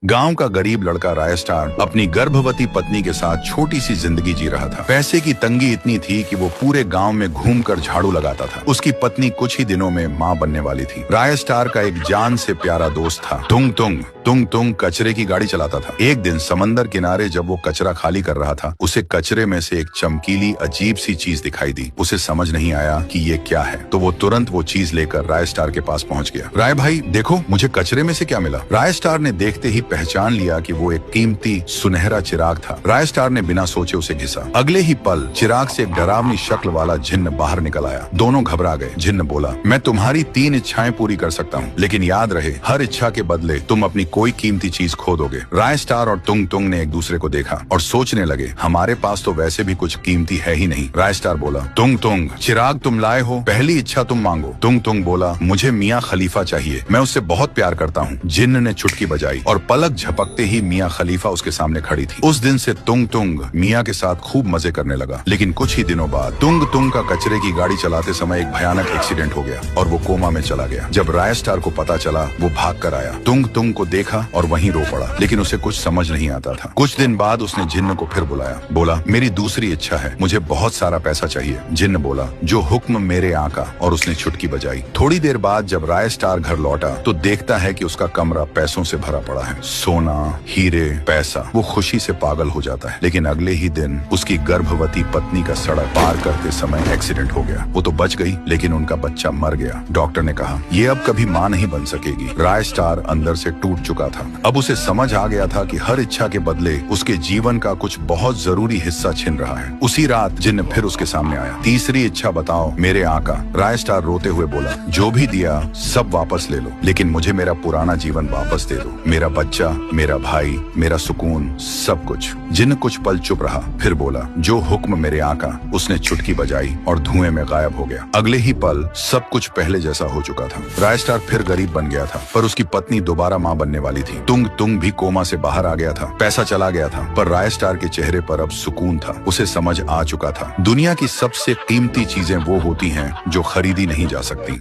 गांव का गरीब लड़का राय स्टार अपनी गर्भवती पत्नी के साथ छोटी सी जिंदगी जी रहा था। पैसे की तंगी इतनी थी कि वो पूरे गांव में घूमकर झाड़ू लगाता था। उसकी पत्नी कुछ ही दिनों में मां बनने वाली थी। राय स्टार का एक जान से प्यारा दोस्त था तुंग तुंग। तुंग तुंग कचरे की गाड़ी चलाता था। एक दिन समंदर किनारे जब वो कचरा खाली कर रहा था, उसे कचरे में से एक चमकीली अजीब सी चीज दिखाई दी। उसे समझ नहीं आया कि ये क्या है, तो वो तुरंत वो चीज लेकर राय स्टार के पास पहुंच गया। राय भाई देखो, मुझे कचरे में से क्या मिला। राय स्टार ने देखते ही पहचान लिया कि वो एक कीमती सुनहरा चिराग था। राय स्टार ने बिना सोचे उसे घिसा। अगले ही पल चिराग से एक डरावनी शक्ल वाला जिन्न बाहर निकल आया। दोनों घबरा गए। जिन्न बोला, मैं तुम्हारी 3 इच्छाएं पूरी कर सकता हूँ, लेकिन याद रहे हर इच्छा के बदले तुम अपनी कोई कीमती चीज खो दोगे। राय स्टार और तुंग तुंग ने एक दूसरे को देखा और सोचने लगे, हमारे पास तो वैसे भी कुछ कीमती है ही नहीं। राय स्टार बोला, तुंग तुंग चिराग तुम लाए हो, पहली इच्छा तुम मांगो। तुंग तुंग बोला, मुझे मियाँ खलीफा चाहिए, मैं उससे बहुत प्यार करता हूँ। जिन्न ने चुटकी बजाई और पलक झपकते ही मियाँ खलीफा उसके सामने खड़ी थी। उस दिन से तुंग तुंग मियाँ के साथ खूब मजे करने लगा। लेकिन कुछ ही दिनों बाद तुंग तुंग का कचरे की गाड़ी चलाते समय एक भयानक एक्सीडेंट हो गया और वो कोमा में चला गया। जब राय स्टार को पता चला, वो भाग कर आया। तुंग तुंग को देखा और वहीं रो पड़ा, लेकिन उसे कुछ समझ नहीं आता था। कुछ दिन बाद उसने जिन्न को फिर बुलाया। बोला, मेरी दूसरी इच्छा है, मुझे बहुत सारा पैसा चाहिए। जिन्न बोला, जो हुक्म मेरे आका, और उसने चुटकी बजाई। थोड़ी देर बाद जब राय स्टार घर लौटा तो देखता है कि उसका कमरा पैसों से भरा पड़ा है। सोना, हीरे, पैसा। वो खुशी से पागल हो जाता है। लेकिन अगले ही दिन उसकी गर्भवती पत्नी का सड़क पार करते समय एक्सीडेंट हो गया। वो तो बच गई, लेकिन उनका बच्चा मर गया। डॉक्टर ने कहा, ये अब कभी मां नहीं बन सकेगी। राय स्टार अंदर से टूट चुका था। अब उसे समझ आ गया था कि हर इच्छा के बदले उसके जीवन का कुछ बहुत जरूरी हिस्सा छिन रहा है। उसी रात जिन्न फिर उसके सामने आया। तीसरी इच्छा बताओ मेरे आका। राय स्टार रोते हुए बोला, जो भी दिया सब वापस ले लो, लेकिन मुझे मेरा पुराना जीवन वापस दे दो। मेरा बच्चा, मेरा भाई, मेरा सुकून, सब कुछ। जिन्न कुछ पल चुप रहा, फिर बोला, जो हुक्म मेरे आका। उसने चुटकी बजाई और धुएं में गायब हो गया। अगले ही पल सब कुछ पहले जैसा हो चुका था। राय स्टार फिर गरीब बन गया था, पर उसकी पत्नी दोबारा मां बनने वाली थी। तुंग तुंग भी कोमा से बाहर आ गया था। पैसा चला गया था, पर राय स्टार के चेहरे पर अब सुकून था। उसे समझ आ चुका था, दुनिया की सबसे कीमती चीजें वो होती हैं जो खरीदी नहीं जा सकती।